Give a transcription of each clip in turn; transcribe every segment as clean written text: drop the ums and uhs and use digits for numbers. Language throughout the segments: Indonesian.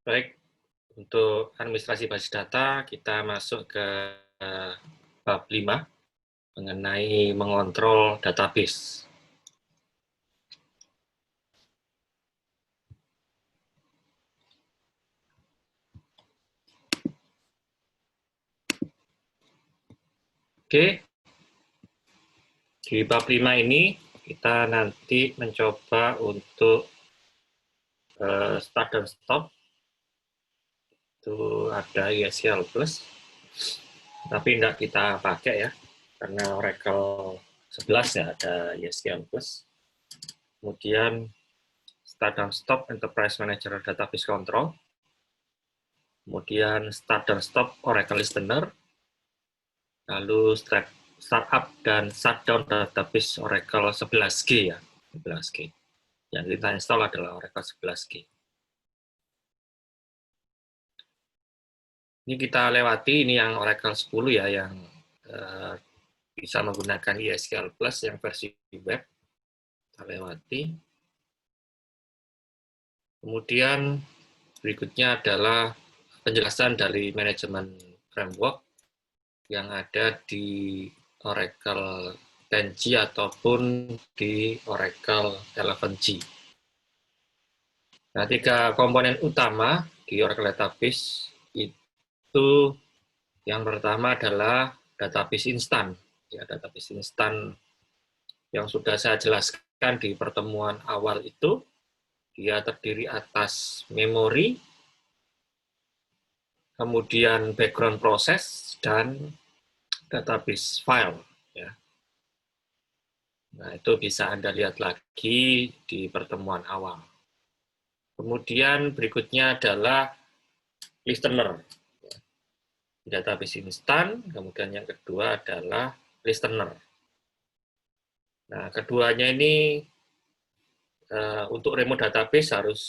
Baik, untuk administrasi basis data, kita masuk ke bab 5 mengenai mengontrol database. Oke, di bab 5 ini kita nanti mencoba untuk start dan stop. Itu ada ESQL Plus, tapi tidak kita pakai ya, karena Oracle 11 ya ada ESQL Plus. Kemudian start dan stop Enterprise Manager Database Control. Kemudian start dan stop Oracle Listener. Lalu startup dan shutdown database Oracle 11G ya, 11G. Yang kita install adalah Oracle 11G. Ini kita lewati, ini yang Oracle 10 ya, yang bisa menggunakan ESQL Plus yang versi web. Kita lewati. Kemudian berikutnya adalah penjelasan dari manajemen framework yang ada di Oracle 10G ataupun di Oracle 11G. Nah, 3 komponen utama di Oracle Database itu yang pertama adalah database instan. Ya, database instan yang sudah saya jelaskan di pertemuan awal itu, dia terdiri atas memori, kemudian background process, dan database file. Ya. Nah, itu bisa Anda lihat lagi di pertemuan awal. Kemudian berikutnya adalah listener. Database instan, kemudian yang kedua adalah listener. Nah, keduanya ini untuk remote database harus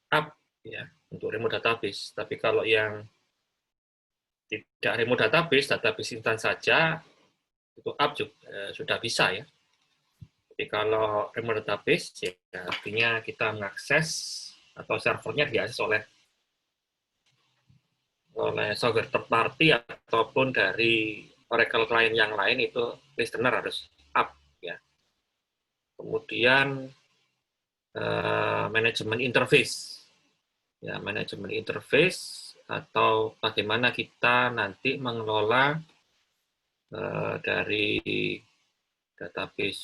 up ya, untuk remote database. Tapi kalau yang tidak remote database, database instan saja, itu up juga, sudah bisa ya. Tapi kalau remote database, ya artinya kita mengakses atau servernya diakses oleh software third party ataupun dari Oracle client yang lain, itu listener harus up ya. Kemudian manajemen interface. Ya, manajemen interface atau bagaimana kita nanti mengelola dari database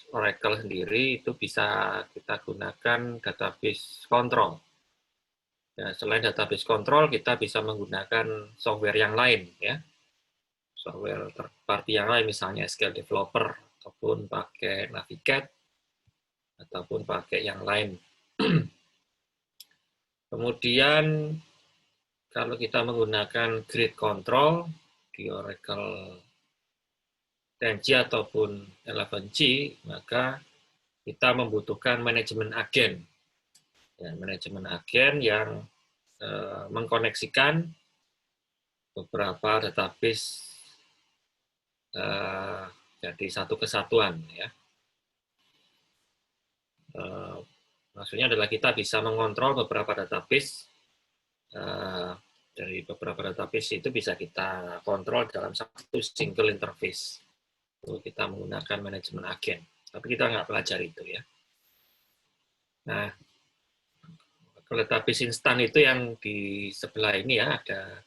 Oracle sendiri, itu bisa kita gunakan database control. Ya, selain database control, kita bisa menggunakan software yang lain ya. Software third party yang lain, misalnya SQL Developer, ataupun pakai Navigate, ataupun pakai yang lain. Kemudian kalau kita menggunakan grid control di Oracle 10G ataupun 11G, maka kita membutuhkan manajemen agen. Ya, manajemen agen yang mengkoneksikan beberapa database jadi satu kesatuan ya. Maksudnya adalah kita bisa mengontrol beberapa database, dari beberapa database itu bisa kita kontrol dalam satu single interface. Kita menggunakan manajemen agen, tapi kita nggak pelajari itu ya. Nah, database instan itu yang di sebelah ini ya, ada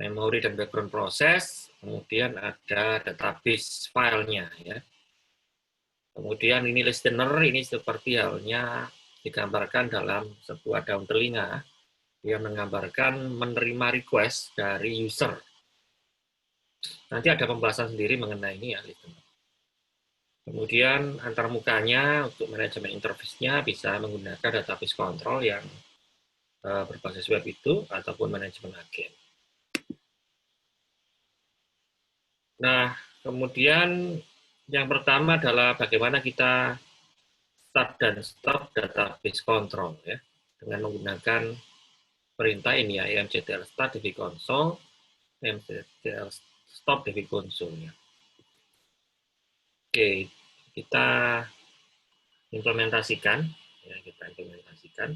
memori dan background process, kemudian ada database filenya ya. Kemudian ini listener, ini seperti halnya digambarkan dalam sebuah daun telinga. Dia menggambarkan menerima request dari user. Nanti ada pembahasan sendiri mengenai ini ya, listener. Kemudian antarmukanya untuk manajemen interface-nya bisa menggunakan database control yang berbasis web itu, ataupun manajemen agen. Nah, kemudian yang pertama adalah bagaimana kita start dan stop database control ya, dengan menggunakan perintah ini ya, emctl start db console, emctl stop db console ya. Oke, kita implementasikan ya, kita implementasikan.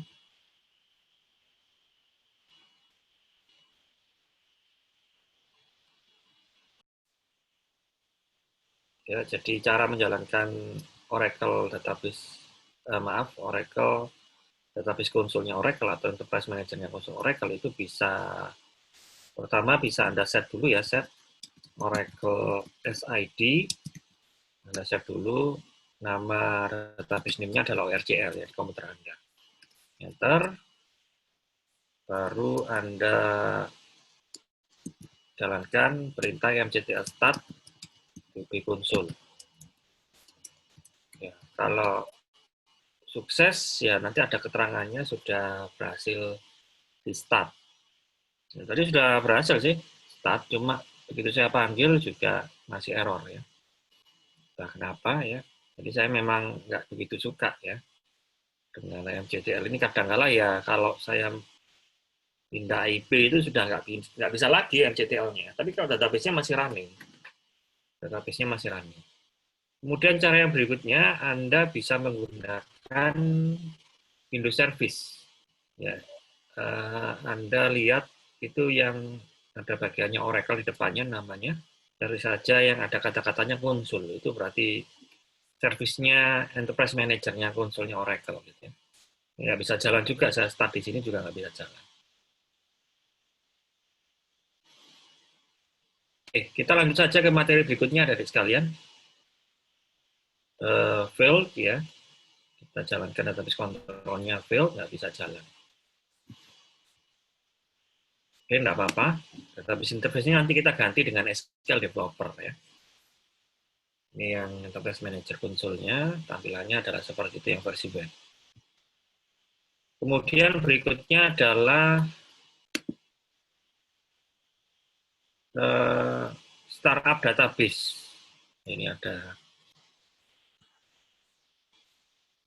Ya, jadi cara menjalankan Oracle database, Oracle database konsolnya Oracle atau enterprise manajernya konsol Oracle itu bisa, pertama bisa Anda set dulu ya, set Oracle SID, Anda set dulu, nama database name-nya adalah ORCL ya di komputer Anda. Enter, baru Anda jalankan perintah mctl start db konsol. Ya, kalau sukses ya nanti ada keterangannya sudah berhasil di start. Ya, tadi sudah berhasil sih start, cuma begitu saya panggil juga masih error ya. Nah, kenapa ya? Jadi saya memang nggak begitu suka ya dengan mctl ini. Kadang-kala ya kalau saya pindah IP itu sudah nggak bisa lagi mctl-nya. Tapi kalau database-nya masih running, Kemudian cara yang berikutnya, Anda bisa menggunakan Windows Service. Ya, Anda lihat itu yang ada bagiannya Oracle di depannya namanya. Cari saja yang ada kata-katanya konsul. Itu berarti servisnya Enterprise Manager-nya konsolnya Oracle. Gitu ya. Ya, bisa jalan juga. Saya start di sini juga nggak bisa jalan. Oke, kita lanjut saja ke materi berikutnya dari sekalian. Failed ya. Kita jalankan database kontrolnya failed, nggak bisa jalan. Oke, enggak apa-apa. Database interface-nya nanti kita ganti dengan SQL Developer ya. Ini yang Enterprise Manager konsolnya, tampilannya adalah seperti itu yang versi web. Kemudian berikutnya adalah startup database. Ini ada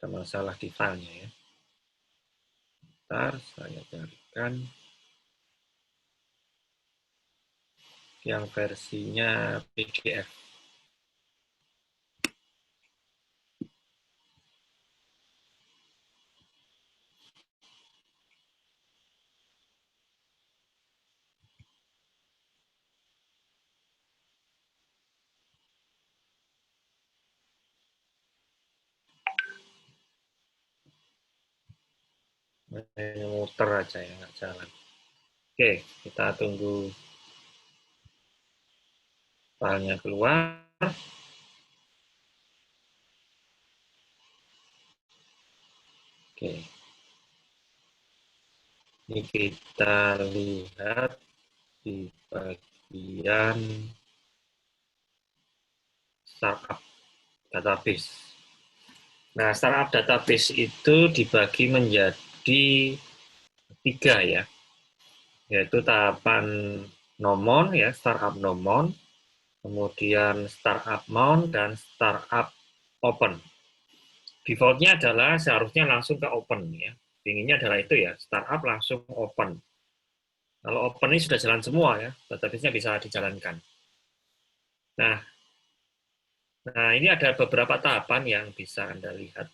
masalah di filenya ya. Bentar, saya carikan yang versinya PDF. Ini muter aja ya, nggak jalan. Oke, kita tunggu filenya keluar. Oke. Ini kita lihat di bagian startup database. Nah, startup database itu dibagi menjadi 3 ya, yaitu tahapan nomon ya, startup nomon, kemudian startup mount, dan startup open. Defaultnya adalah seharusnya langsung ke open ya. Inginnya adalah itu ya, startup langsung open. Kalau open ini sudah jalan semua ya, database-nya bisa dijalankan. Nah, ini ada beberapa tahapan yang bisa Anda lihat.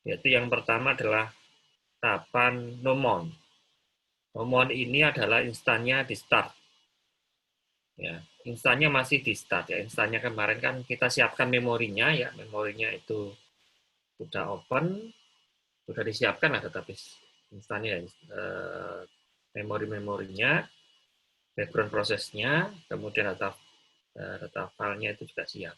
Yaitu yang pertama adalah tahapan nomon. Nomon ini adalah instannya di start. Ya, instannya masih di start ya. Instannya kemarin kan kita siapkan memorinya ya. Memorinya itu sudah open, sudah disiapkan lah database instannya, memori-memorinya, background prosesnya, kemudian data filenya itu juga siap.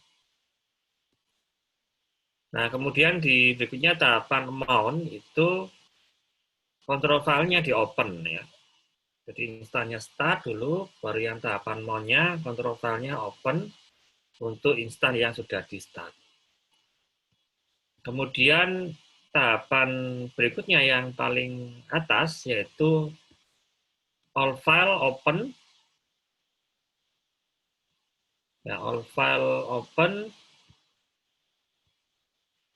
Nah, kemudian di berikutnya tahapan mount itu kontrol filenya di open ya. Jadi instannya start dulu, baru yang tahapan mount-nya kontrol filenya open untuk instan yang sudah di start. Kemudian tahapan berikutnya yang paling atas yaitu all file open. Ya, all file open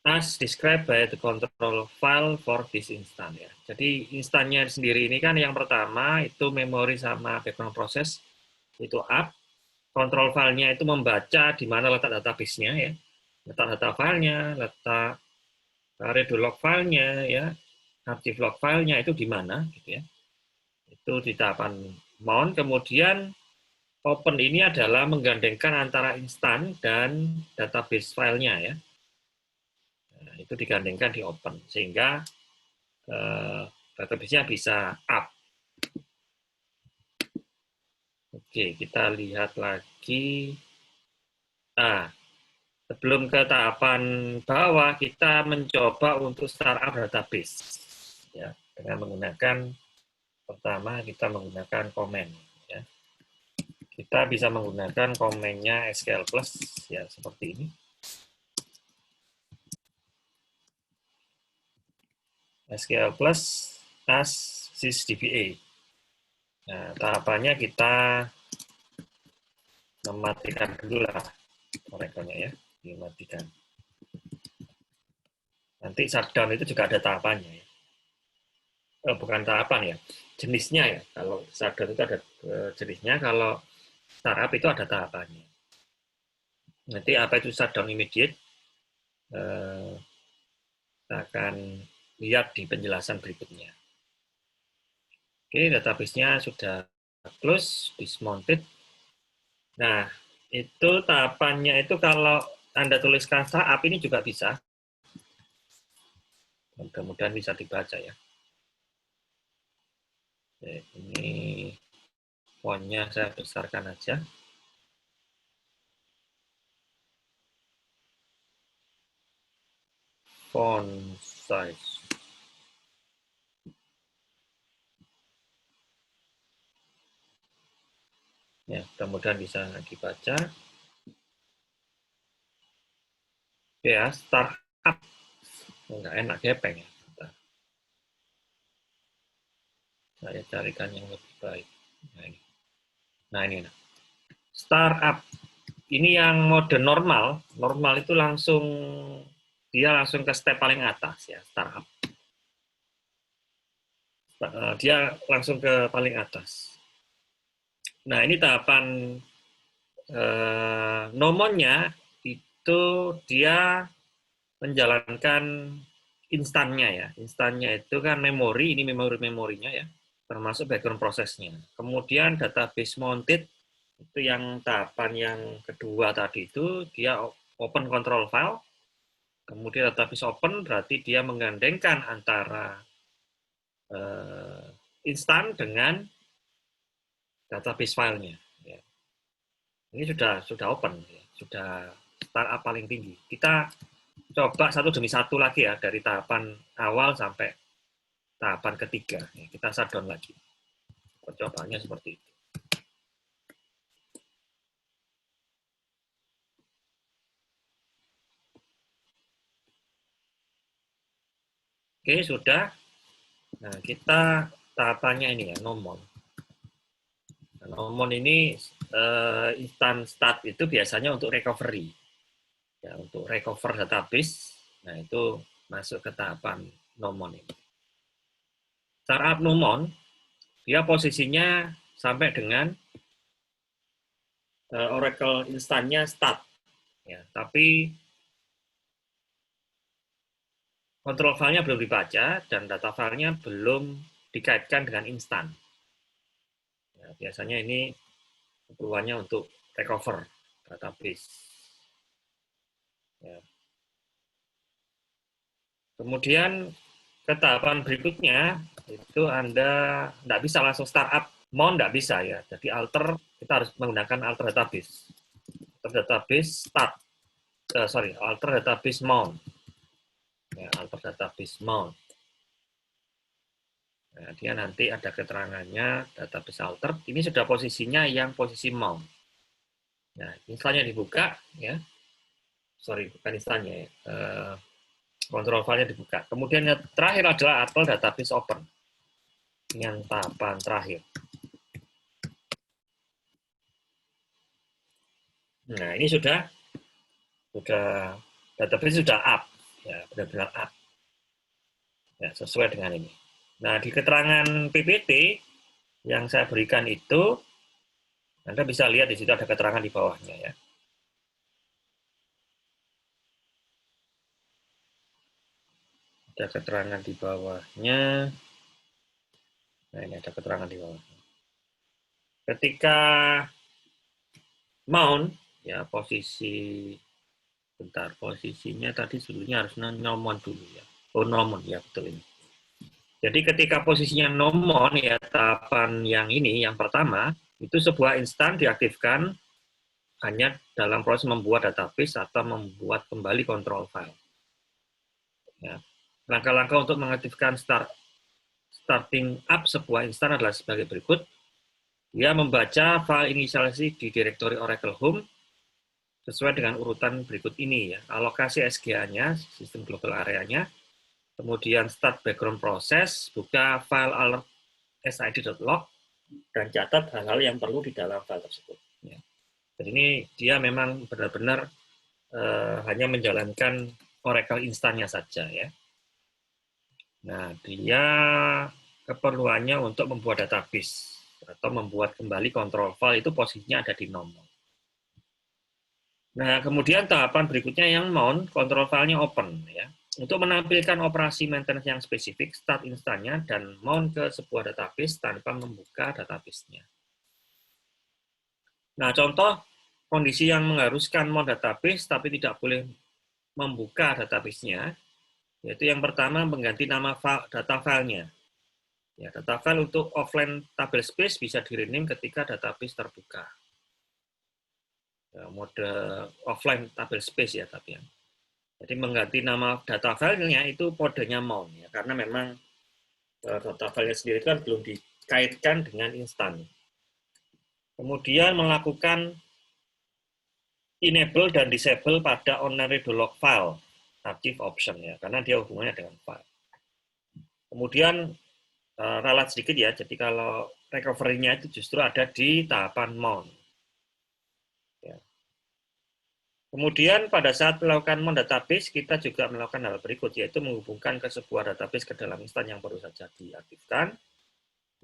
as described by the control file for this instance ya. Jadi instannya sendiri ini kan yang pertama itu memori sama background process itu up, control filenya itu membaca di mana letak database-nya ya, letak data filenya, letak redo log filenya ya, archive log filenya itu di mana gitu ya. Itu di tahapan mount. Kemudian open ini adalah menggandengkan antara instan dan database filenya ya. Nah, itu digandengkan di open sehingga database-nya bisa up. Oke, kita lihat lagi. Nah, sebelum ke tahapan bawah, kita mencoba untuk startup database. Ya, dengan menggunakan, pertama kita menggunakan comment. Ya. Kita bisa menggunakan komennya SQL Plus, ya seperti ini. SQL Plus as sysdba. Nah, tahapannya kita mematikan dulu lah koneksinya ya, dimatikan. Nanti shutdown itu juga ada tahapannya ya. Bukan tahapan ya, jenisnya ya. Kalau shutdown itu ada jenisnya, kalau startup itu ada tahapannya. Nanti apa itu shutdown immediate, kita akan lihat di penjelasan berikutnya. Oke, database-nya sudah close, dismounted. Nah, itu tahapannya itu kalau Anda tuliskan startup ini juga bisa. Mudah-mudahan bisa dibaca ya. Oke, ini font-nya saya besarkan aja. Font size. Ya, mudah-mudahan bisa dibaca. Ya, startup. Enggak enak gepeng ya. Saya carikan yang lebih baik. Nah, ini. Nah, ini. Startup. Ini yang mode normal. Normal itu langsung, dia langsung ke step paling atas ya, startup. Dia langsung ke paling atas. Nah, ini tahapan nomonnya itu dia menjalankan instannya ya. Instannya itu kan memori, ini memorinya ya, termasuk background prosesnya. Kemudian database mounted, itu yang tahapan yang kedua tadi itu, dia open control file. Kemudian database open berarti dia menggandengkan antara instan dengan database filenya. Ya. Ini sudah open, ya. Sudah startup paling tinggi. Kita coba satu demi satu lagi ya, dari tahapan awal sampai tahapan ketiga. Ya, kita shutdown lagi. Percobaannya seperti itu. Oke, sudah. Nah, kita tahapannya ini ya, nomon. Nah, nomon ini instant start itu biasanya untuk recovery. Ya, untuk recover database, nah itu masuk ke tahapan nomon ini. Startup nomon, dia posisinya sampai dengan Oracle instannya start. Ya, tapi kontrol filenya belum dibaca dan data filenya belum dikaitkan dengan instan. Ya, biasanya ini keperluannya untuk recover database. Ya. Kemudian ke tahapan berikutnya itu Anda tidak bisa langsung startup, mount tidak bisa ya. Jadi alter, kita harus menggunakan alter database. Alter database start, alter database mount. Ya, alter database mount. Nah, dia nanti ada keterangannya database alter. Ini sudah posisinya yang posisi mount. Nah, instannya dibuka ya. Sorry, bukan instannya ya. Control file-nya dibuka. Kemudian yang terakhir adalah apel database open. Yang tahapan terakhir. Nah, ini sudah database sudah up. Ya, benar-benar up. Ya, sesuai dengan ini. Nah, di keterangan PPT yang saya berikan itu, Anda bisa lihat di situ ada keterangan di bawahnya ya. Ada keterangan di bawahnya. Nah, ini ada keterangan di bawahnya. Ketika mount, ya posisi, bentar, posisinya tadi sebelumnya harus nomon dulu ya. Oh, nomon, ya betul ini. Jadi ketika posisinya nomon, ya tahapan yang ini, yang pertama, itu sebuah instan diaktifkan hanya dalam proses membuat database atau membuat kembali control file. Ya. Langkah-langkah untuk mengaktifkan starting up sebuah instan adalah sebagai berikut. Dia membaca file inisialisasi di direktori Oracle Home sesuai dengan urutan berikut ini ya. Alokasi SGA-nya, sistem global area-nya, kemudian start background process, buka file alert sid.log, dan catat hal-hal yang perlu di dalam file tersebut. Ya. Jadi ini dia memang benar-benar hanya menjalankan Oracle instannya saja ya. Nah, dia keperluannya untuk membuat database atau membuat kembali control file itu posisinya ada di nomor. Nah, kemudian tahapan berikutnya yang mount, control file-nya open ya. Untuk menampilkan operasi maintenance yang spesifik, start instannya dan mount ke sebuah database tanpa membuka database-nya. Nah, contoh kondisi yang mengharuskan mount database tapi tidak boleh membuka database-nya, yaitu yang pertama mengganti nama data file-nya. Ya, data file untuk offline table space bisa di-rename ketika database terbuka. Ya, mode offline table space ya, tapi ya. Jadi mengganti nama data filenya itu kodenya mount ya, karena memang data filenya sendiri kan belum dikaitkan dengan instan. Kemudian melakukan enable dan disable pada online log file active option ya, karena dia hubungannya dengan file. Kemudian ralat sedikit ya, jadi kalau recovery-nya itu justru ada di tahapan mount. Ya. Kemudian pada saat melakukan mount database, kita juga melakukan hal berikut, yaitu menghubungkan ke sebuah database ke dalam instan yang baru saja diaktifkan,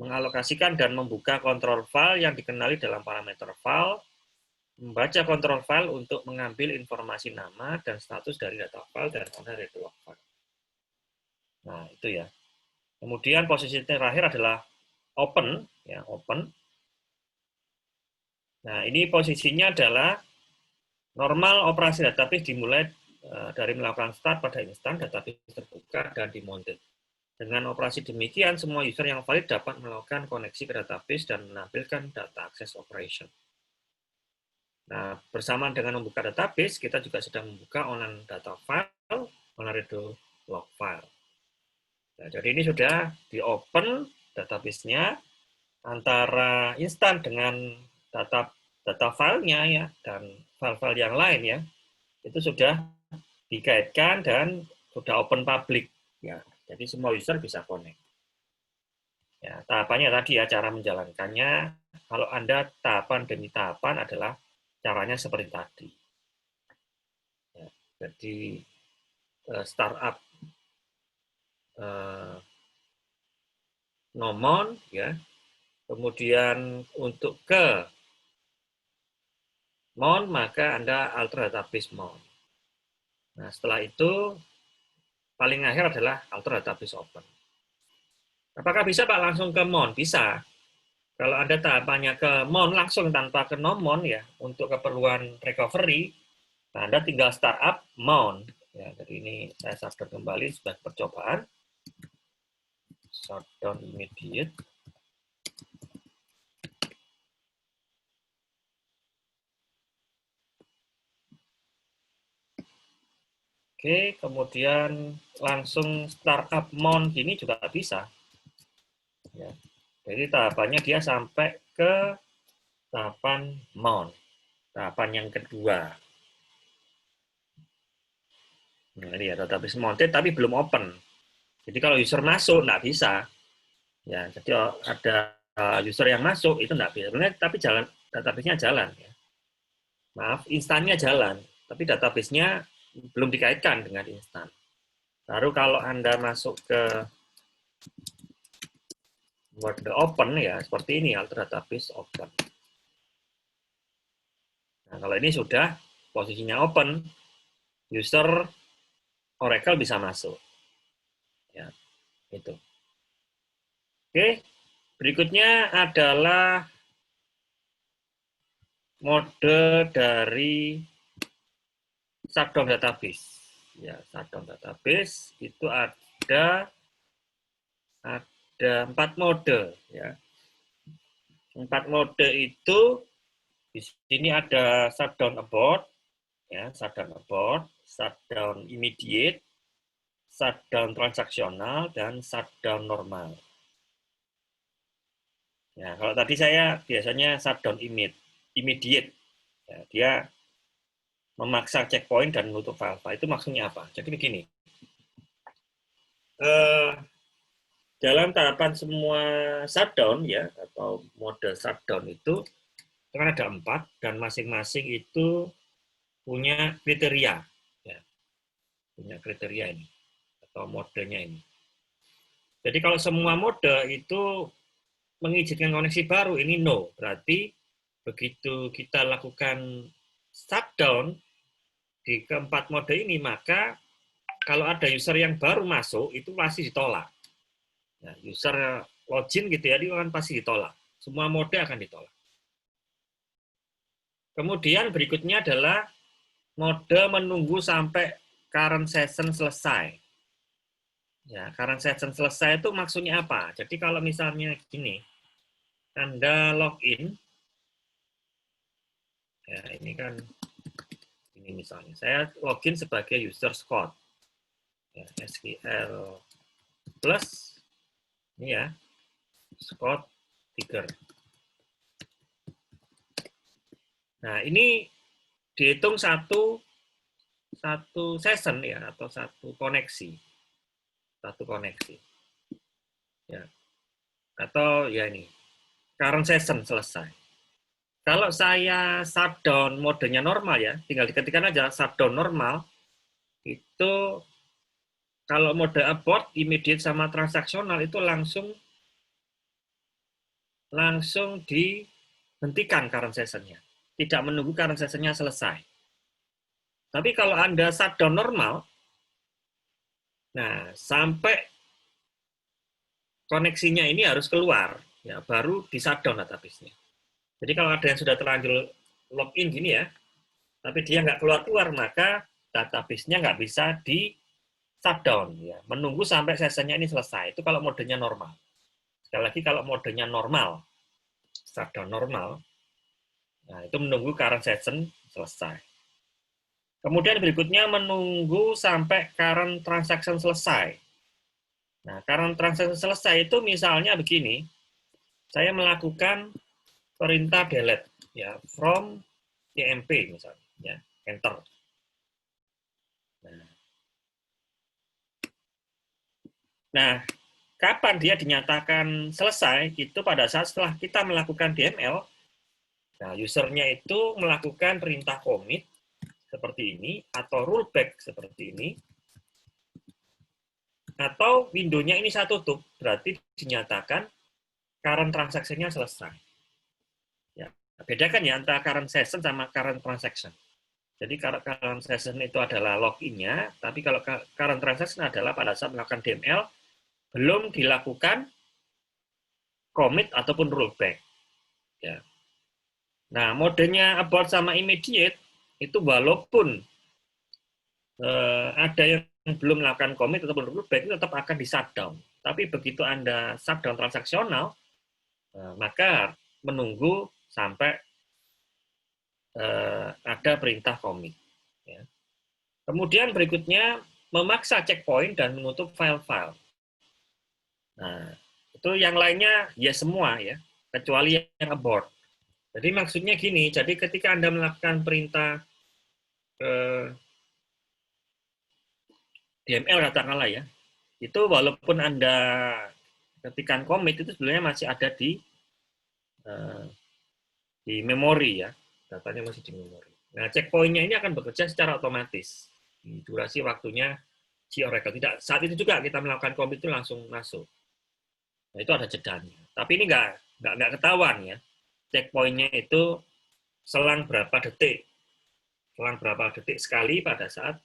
mengalokasikan dan membuka kontrol file yang dikenali dalam parameter file, membaca kontrol file untuk mengambil informasi nama dan status dari data file dan owner log file. Nah, itu ya. Kemudian posisi terakhir adalah open, ya, open. Nah, ini posisinya adalah normal operasi database dimulai dari melakukan start pada instan database terbuka dan dimounted. Dengan operasi demikian, semua user yang valid dapat melakukan koneksi ke database dan menampilkan data access operation. Nah, bersamaan dengan membuka database, kita juga sedang membuka online data file, online log file. Nah, jadi ini sudah di-open database-nya antara instan dengan data filenya ya, dan file-file yang lain ya. Itu sudah dikaitkan dan sudah open public ya. Jadi semua user bisa connect. Ya, tahapannya tadi ya, cara menjalankannya. Kalau Anda tahapan demi tahapan adalah caranya seperti tadi. Ya, jadi startup nomon ya. Kemudian untuk ke mount maka Anda alter database mount. Nah, setelah itu paling akhir adalah alter database open. Apakah bisa Pak langsung ke mount? Bisa. Kalau Anda tahapannya ke mount langsung tanpa ke nomon ya, untuk keperluan recovery, nah Anda tinggal startup mount. Ya, jadi ini saya shutdown kembali sebagai percobaan. Shutdown immediate. Oke, kemudian langsung startup mount gini juga bisa. Ya. Jadi tahapannya dia sampai ke tahapan mount, tahapan yang kedua. Nah, ini ya database mounted tapi belum open. Jadi kalau user masuk nggak bisa. Ya, jadi ada user yang masuk itu nggak bisa. Tapi jalan database-nya jalan ya. Maaf, instannya jalan, tapi database-nya belum dikaitkan dengan instan. Baru kalau Anda masuk ke mode open ya, seperti ini, alter database open. Nah, kalau ini sudah posisinya open, user Oracle bisa masuk. Ya, itu. Oke, berikutnya adalah mode dari shutdown database. Ya, shutdown database itu ada 4 mode ya. 4 mode itu di sini ada shutdown abort ya, shutdown immediate, shutdown transaksional, dan shutdown normal. Ya, kalau tadi saya biasanya shutdown immediate. Ya, dia memaksa checkpoint dan menutup file-file. Itu maksudnya apa? Jadi begini. Dalam tahapan semua shutdown ya, atau mode shutdown itu kan ada 4 dan masing-masing itu punya kriteria. Ya, punya kriteria ini atau modenya ini. Jadi kalau semua mode itu mengizinkan koneksi baru, ini no. Berarti begitu kita lakukan shutdown di keempat mode ini, maka kalau ada user yang baru masuk, itu pasti ditolak. Nah, user login gitu ya, itu kan pasti ditolak. Semua mode akan ditolak. Kemudian berikutnya adalah mode menunggu sampai current session selesai. Ya, current session selesai itu maksudnya apa? Jadi kalau misalnya gini, Anda login, ya ini kan, ini misalnya, saya login sebagai user Scott. Ya, SQL plus, ini ya, Scott Tiger. Nah, ini dihitung satu session ya, atau satu koneksi. Ya. Atau ya ini, current session selesai. Kalau saya shutdown modenya normal ya, tinggal diketikkan aja shutdown normal, itu kalau mode abort, immediate sama transaksional itu langsung dihentikan current session-nya. Tidak menunggu current session-nya selesai. Tapi kalau Anda shutdown normal, nah sampai koneksinya ini harus keluar, ya baru di shutdown database-nya. Jadi kalau ada yang sudah terlanjur login gini ya, tapi dia nggak keluar-keluar, maka database-nya nggak bisa di shutdown. Ya. Menunggu sampai sessionnya ini selesai. Itu kalau modenya normal. Sekali lagi kalau modenya normal, shutdown normal, nah itu menunggu current session selesai. Kemudian berikutnya menunggu sampai current transaction selesai. Nah, current transaction selesai itu misalnya begini, saya melakukan perintah delete ya from emp misalnya, ya, enter. Nah, kapan dia dinyatakan selesai? Itu pada saat setelah kita melakukan DML, nah usernya itu melakukan perintah commit seperti ini, atau rollback seperti ini, atau window-nya ini saya tutup, berarti dinyatakan current transaction-nya selesai. Ya, bedakan ya antara current session sama current transaction. Jadi current session itu adalah login-nya, tapi kalau current transaction adalah pada saat melakukan DML, belum dilakukan commit ataupun rollback. Ya. Nah, modenya abort sama immediate, itu walaupun ada yang belum melakukan commit ataupun rollback, itu tetap akan di shutdown. Tapi begitu Anda shutdown transaksional, maka menunggu sampai ada perintah commit. Ya. Kemudian berikutnya, memaksa checkpoint dan menutup file-file. Nah, itu yang lainnya ya semua ya, kecuali yang abort. Jadi maksudnya gini, jadi ketika Anda melakukan perintah DML katakanlah ya, itu walaupun Anda ketikan commit itu sebenarnya masih ada di memori ya, datanya masih di memori. Nah, checkpoint-nya ini akan bekerja secara otomatis. Durasi waktunya si Oracle. Tidak, saat itu juga kita melakukan commit itu langsung masuk. Nah, itu ada jedanya. Tapi ini nggak ketahuan ya. Checkpoint-nya itu selang berapa detik. Selang berapa detik sekali pada saat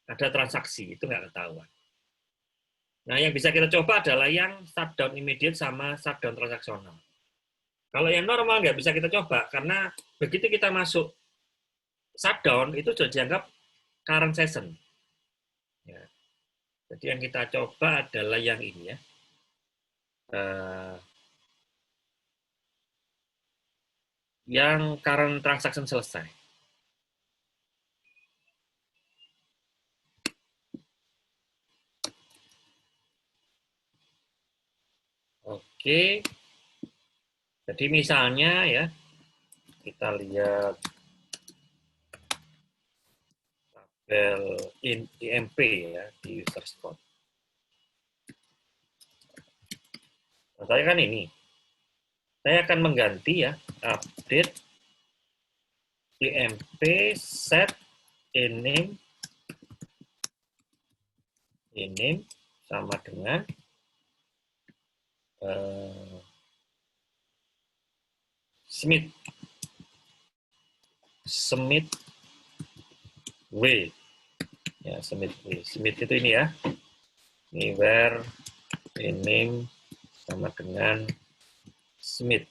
ada transaksi. Itu nggak ketahuan. Nah, yang bisa kita coba adalah yang shutdown immediate sama shutdown transaksional. Kalau yang normal nggak bisa kita coba, karena begitu kita masuk shutdown, itu sudah dianggap current session. Ya. Jadi yang kita coba adalah yang ini ya. Yang current transaction selesai. Oke. Jadi misalnya ya, kita lihat tabel IMP ya di user scope. Nah, saya kan ini. Saya akan mengganti ya, update IMP set iname sama dengan Smith W ya, Smith itu ini ya, ini where iname sama dengan Smith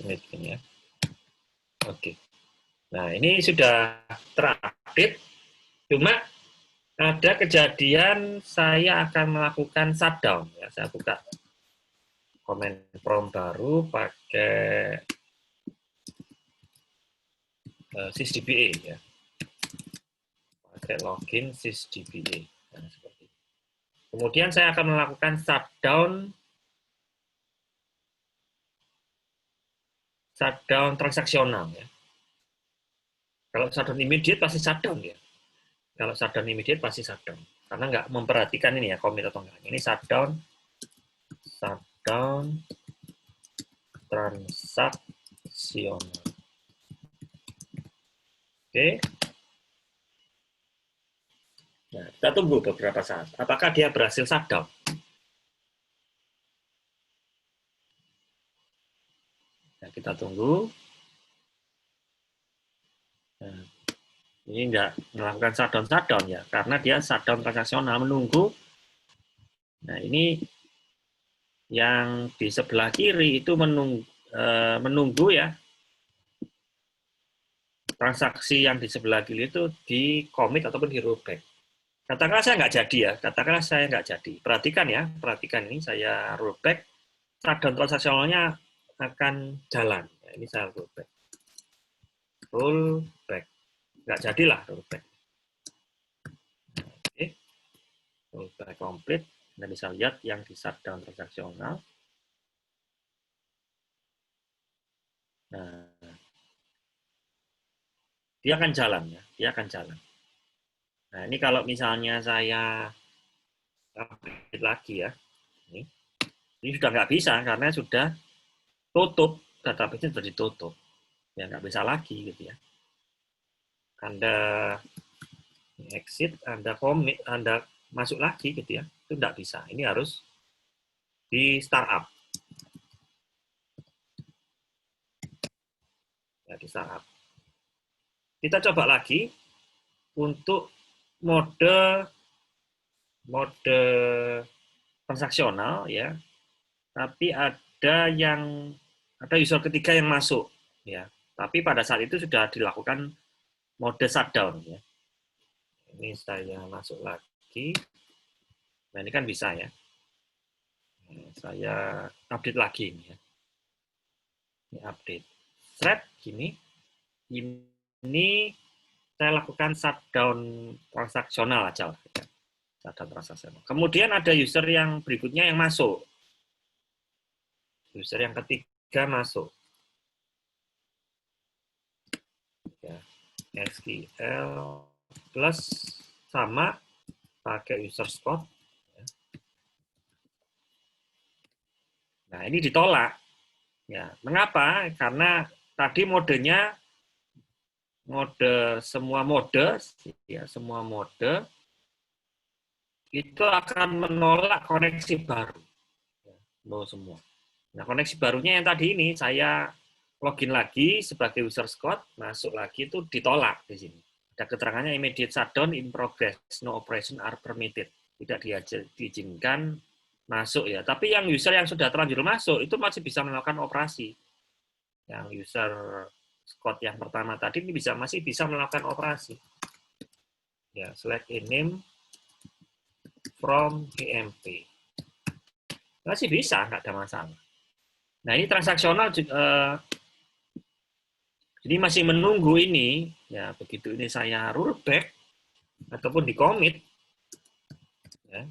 ini ya. Oke. Nah, ini sudah terupdate, cuma ada kejadian saya akan melakukan shutdown ya. Saya buka command prompt baru pakai sysdba ya. Pakai login sysdba. Nah, seperti itu. Kemudian saya akan melakukan shutdown transaksional ya. Kalau shutdown immediate pasti shutdown ya. Kalau shutdown immediate pasti shutdown. Karena nggak memperhatikan ini ya, commit atau enggak. Ini shutdown transaksional. Oke. Nah, kita tunggu beberapa saat. Apakah dia berhasil shutdown? Nah, kita tunggu. Nah, ini enggak melakukan shutdown ya, karena dia shutdown transaksional, menunggu. Nah, ini yang di sebelah kiri itu menunggu ya, transaksi yang di sebelah kiri itu di commit ataupun di rollback. Katakanlah saya nggak jadi ya, katakanlah saya nggak jadi. Perhatikan ya, perhatikan ini saya rollback, shutdown transaksionalnya akan jalan. Ya, ini saya rollback. Nggak jadilah rollback. Oke, rollback complete. Anda bisa lihat yang di shutdown transaksional. Nah, dia akan jalan ya, dia akan jalan. Nah, ini kalau misalnya saya update lagi ya, ini sudah nggak bisa karena sudah tutup, database-nya sudah ditutup. Ya nggak bisa lagi gitu ya. Anda exit, Anda commit, Anda masuk lagi gitu ya, itu nggak bisa. Ini harus di startup. Ya, di startup. Kita coba lagi untuk mode transaksional ya, tapi ada user ketiga yang masuk ya, tapi pada saat itu sudah dilakukan mode shutdown ya. Ini saya masuk lagi. Nah, ini kan bisa ya. Saya update lagi ini ya. Ini update. Thread gini. Ini saya lakukan shutdown transaksional aja lah. Ya. Shutdown transaksional. Kemudian ada user yang berikutnya yang masuk. User yang ketiga masuk. Ya. SQL plus sama pakai user scope. Nah, ini ditolak. Ya, mengapa? Karena tadi modenya semua mode itu akan menolak koneksi baru. No semua. Nah, koneksi barunya yang tadi ini saya login lagi sebagai user scope, masuk lagi itu ditolak di sini. Ada keterangannya immediate shutdown in progress, no operation are permitted. Tidak diizinkan masuk ya. Tapi yang user yang sudah terlanjur masuk itu masih bisa melakukan operasi. Yang user Scott yang pertama tadi ini masih bisa melakukan operasi. Ya, select a name from EMP. Masih bisa, nggak ada masalah. Nah, ini transaksional jadi masih menunggu ini, ya begitu ini saya rollback ataupun di commit, ya,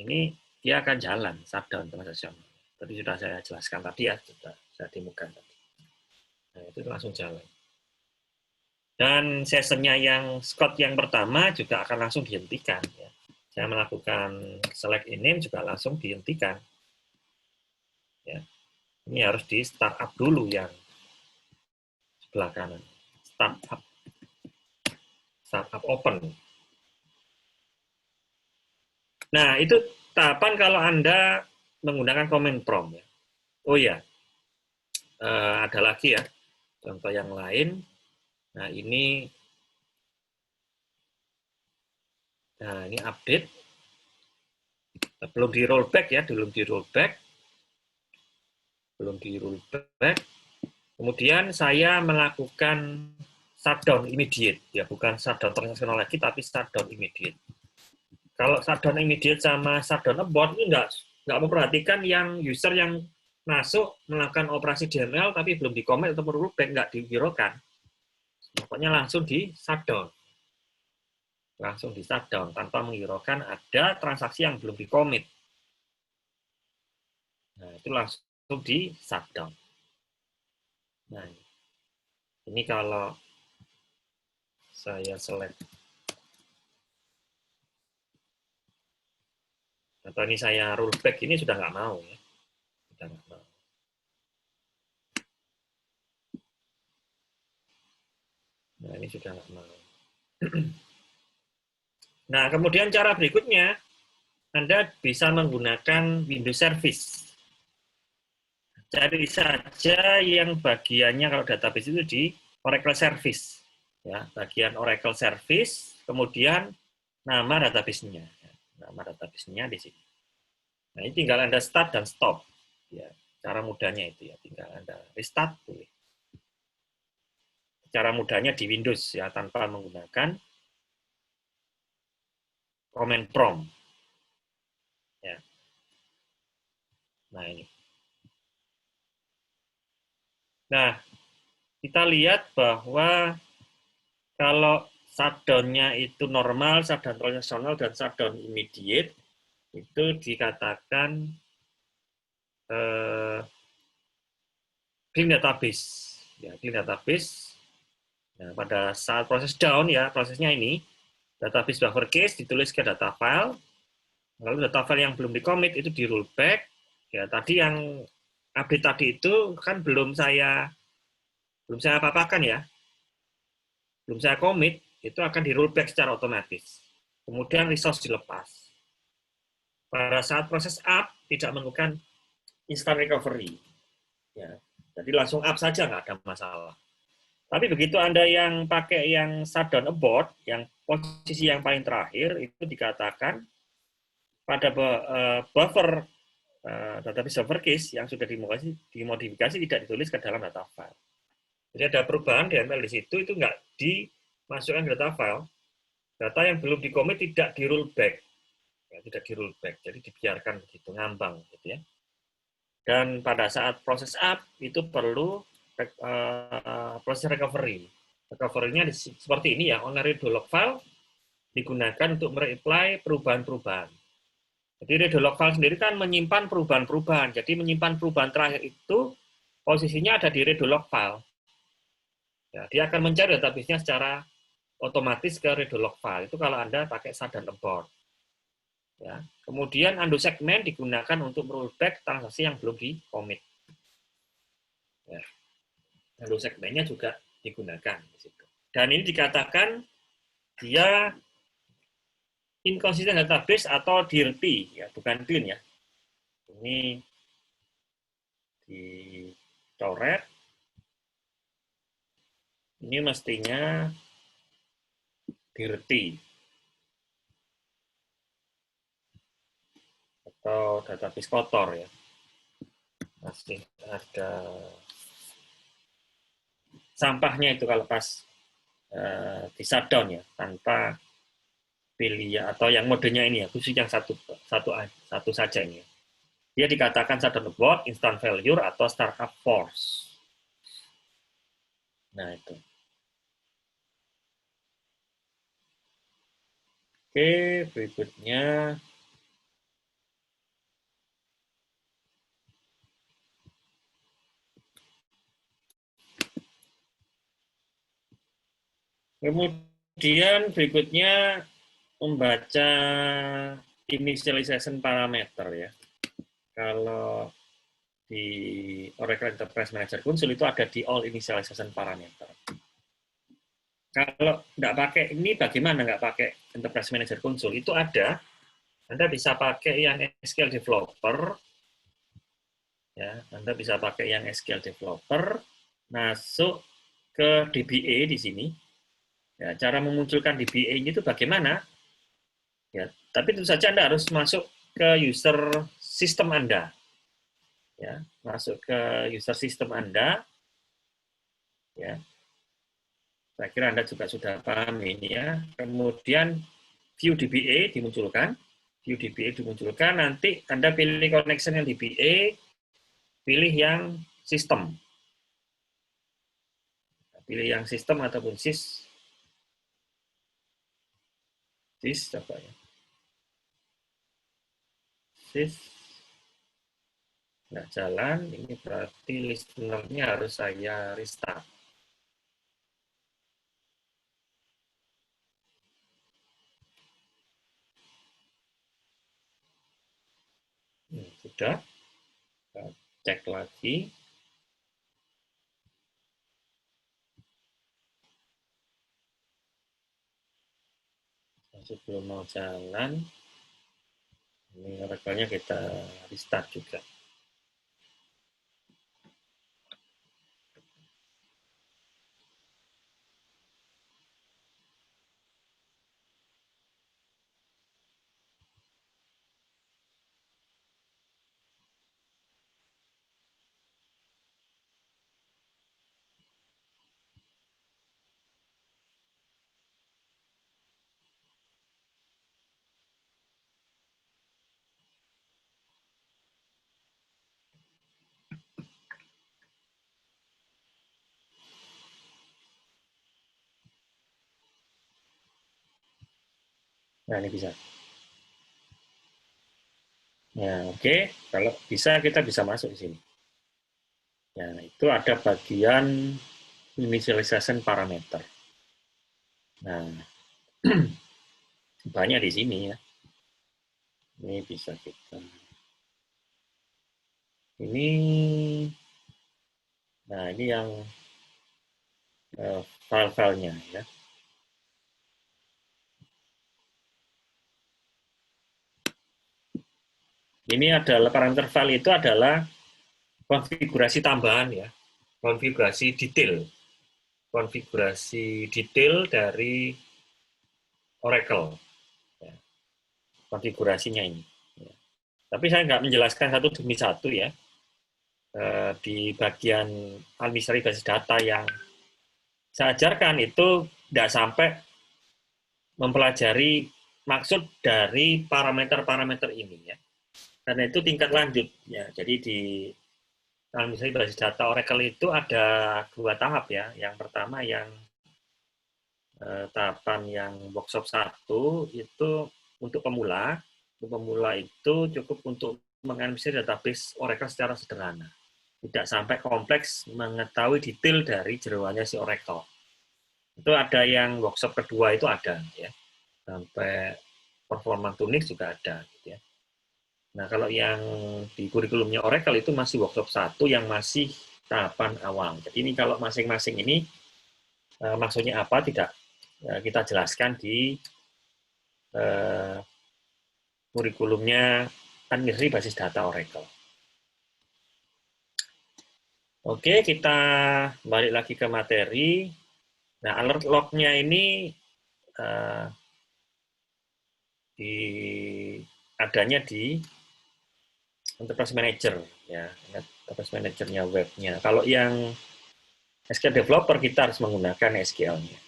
ini dia akan jalan shutdown transaksional. Tadi sudah saya jelaskan tadi ya, sudah saya demokan tadi. Nah, itu langsung jalan. Dan sessionnya yang Scott yang pertama juga akan langsung dihentikan. Ya. Saya melakukan select in name juga langsung dihentikan. Ya. Ini harus di startup dulu yang sebelah kanan. Startup open. Nah, itu tahapan kalau Anda menggunakan command prompt. Ya. Oh ya, ada lagi ya, contoh yang lain. Nah, ini update. Belum di rollback ya, belum di rollback. Kemudian saya melakukan shutdown immediate, ya bukan shutdown transaksional lagi, tapi shutdown immediate. Kalau shutdown immediate sama shutdown abort ini nggak memperhatikan yang user yang masuk melakukan operasi DML tapi belum di-commit atau rollback, nggak dihiraukan. Pokoknya langsung di shutdown. Langsung di shutdown tanpa menghiraukan ada transaksi yang belum di-commit. Nah, itu langsung di shutdown. Nah, ini kalau saya select atau ini saya rollback, ini sudah nggak mau ya. Sudah nggak mau. Nah, ini sudah nggak mau. Nah, kemudian cara berikutnya, Anda bisa menggunakan Windows Service. Cari saja yang bagiannya kalau database itu di Oracle Service. Ya, bagian Oracle Service, kemudian nama database-nya. Nama database-nya di sini. Nah, ini tinggal Anda start dan stop. Ya, cara mudahnya itu ya, tinggal Anda restart boleh. Cara mudahnya di Windows ya, tanpa menggunakan command prompt. Ya. Nah, ini. Nah, kita lihat bahwa kalau shutdown-nya itu normal, shutdown transaksional, dan shutdown immediate, itu dikatakan clean database. Ya, clean database. Nah, pada saat proses down ya, prosesnya ini, database buffer case ditulis ke data file, lalu data file yang belum di-commit itu di rollback. Ya, tadi yang update tadi itu kan belum saya apa-apakan ya, belum saya commit, itu akan di rollback secara otomatis. Kemudian resource dilepas. Pada saat proses up, tidak melakukan instant recovery. Ya, jadi langsung up saja, nggak ada masalah. Tapi begitu Anda yang pakai yang shutdown abort, yang posisi yang paling terakhir, itu dikatakan pada buffer database buffer case yang sudah dimodifikasi tidak ditulis ke dalam data file. Jadi ada perubahan DML di situ, itu nggak dimasukkan ke data file. Data yang belum di-commit tidak di-rollback. Ya, tidak di-rollback, jadi dibiarkan begitu, ngambang. Gitu ya. Dan pada saat proses up, itu perlu proses recovery. Recovery-nya seperti ini ya, on redo log file digunakan untuk mereapply perubahan-perubahan. Jadi redo log file sendiri kan menyimpan perubahan-perubahan. Jadi menyimpan perubahan terakhir itu posisinya ada di redo log file. Ya, dia akan mencari database-nya secara otomatis ke redo log file. Itu kalau Anda pakai shutdown abort. Ya. Kemudian undo segment digunakan untuk merollback transaksi yang belum di-commit. Ya. Undo segmentnya juga digunakan di situ. Dan ini dikatakan dia inconsistent database atau dirty, ya, bukan clean ya. Ini dicoret. Ini mestinya dirty. atau database kotor ya. Masih ada sampahnya itu kalau pas di shutdown ya, tanpa pilih ya, atau yang modenya ini ya, khusus yang satu saja ini ya. Dia dikatakan shutdown abort, instant failure, atau startup force. Nah itu. Oke, berikutnya kemudian berikutnya membaca initialization parameter ya. Kalau di Oracle Enterprise Manager Console itu ada di all initialization parameter. Kalau nggak pakai ini, bagaimana nggak pakai Enterprise Manager Console? Itu ada. Anda bisa pakai yang SQL Developer, ya. Anda bisa pakai yang SQL Developer, masuk ke DBA di sini. Ya, cara memunculkan DBA itu bagaimana? Ya, tapi tentu saja Anda harus masuk ke user system Anda. Ya, masuk ke user system Anda. Ya, saya kira Anda juga sudah paham ini ya. Kemudian view DBA dimunculkan. View DBA dimunculkan, nanti Anda pilih connection yang DBA, pilih yang sistem. Pilih yang sistem ataupun sys apa ya? Sys nggak jalan, ini berarti listener-nya harus saya restart. Sudah, kita cek lagi. Sebelum mau jalan, ini rekornya kita restart juga. Nah, ini bisa. Ya, oke. Kalau bisa, kita bisa masuk di sini. Ya, itu ada bagian initialization parameter. Nah, banyak di sini ya. Ini bisa kita. Ini, nah ini yang file-filenya ya. Ini adalah parameter file itu adalah konfigurasi tambahan ya, konfigurasi detail dari Oracle, ya, konfigurasinya ini. Ya. Tapi saya nggak menjelaskan satu demi satu ya. Di bagian administrasi basis data yang saya ajarkan itu tidak sampai mempelajari maksud dari parameter-parameter ini ya. Karena itu tingkat lanjut ya. Jadi di administrasi basis data Oracle itu ada dua tahap ya. Yang pertama yang tahapan yang workshop 1 itu untuk pemula. Untuk pemula itu cukup untuk menganalisis database Oracle secara sederhana. Tidak sampai kompleks mengetahui detail dari jeroannya si Oracle. Itu ada yang workshop kedua itu ada ya. Sampai performa tuning juga ada gitu ya. Nah, kalau yang di kurikulumnya Oracle itu masih workshop 1 yang masih tahapan awal. Jadi ini kalau masing-masing ini maksudnya apa tidak kita jelaskan di kurikulumnya administrasi basis data Oracle. Oke, kita balik lagi ke materi. Nah, alert log-nya ini adanya di Enterprise Manager ya, Enterprise Manager-nya webnya. Kalau yang SQL Developer kita harus menggunakan SQL-nya.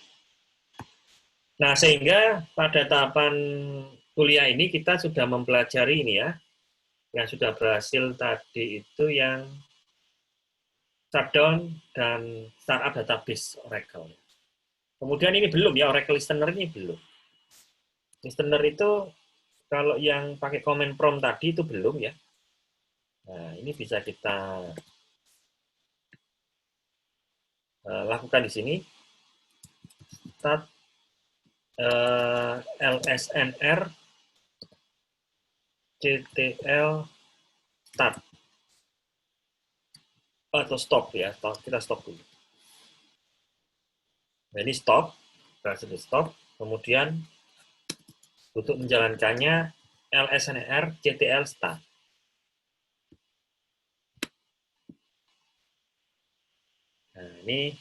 Nah, sehingga pada tahapan kuliah ini kita sudah mempelajari ini ya, yang sudah berhasil tadi itu yang shutdown dan startup database Oracle. Kemudian ini belum ya, Oracle Listener ini belum. Listener itu kalau yang pakai command prompt tadi itu belum ya. Nah, ini bisa kita lakukan di sini. Start LSNR CTL start atau stop ya, kita stop dulu. Nah, ini stop, berhasil di stop. Kemudian untuk menjalankannya LSNR CTL start. Nah, ini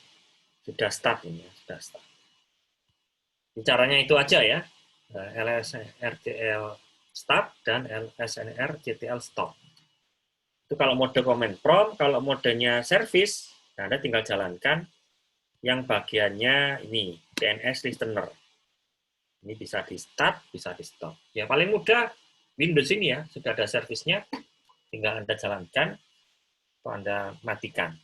sudah start ini ya, sudah start. Caranya itu aja ya, LSNR CTL start dan LSNR CTL stop. Itu kalau mode command prompt, kalau modenya service, nah Anda tinggal jalankan yang bagiannya ini, DNS listener. Ini bisa di start, bisa di stop. Yang paling mudah Windows ini ya, sudah ada servisnya, tinggal Anda jalankan atau Anda matikan.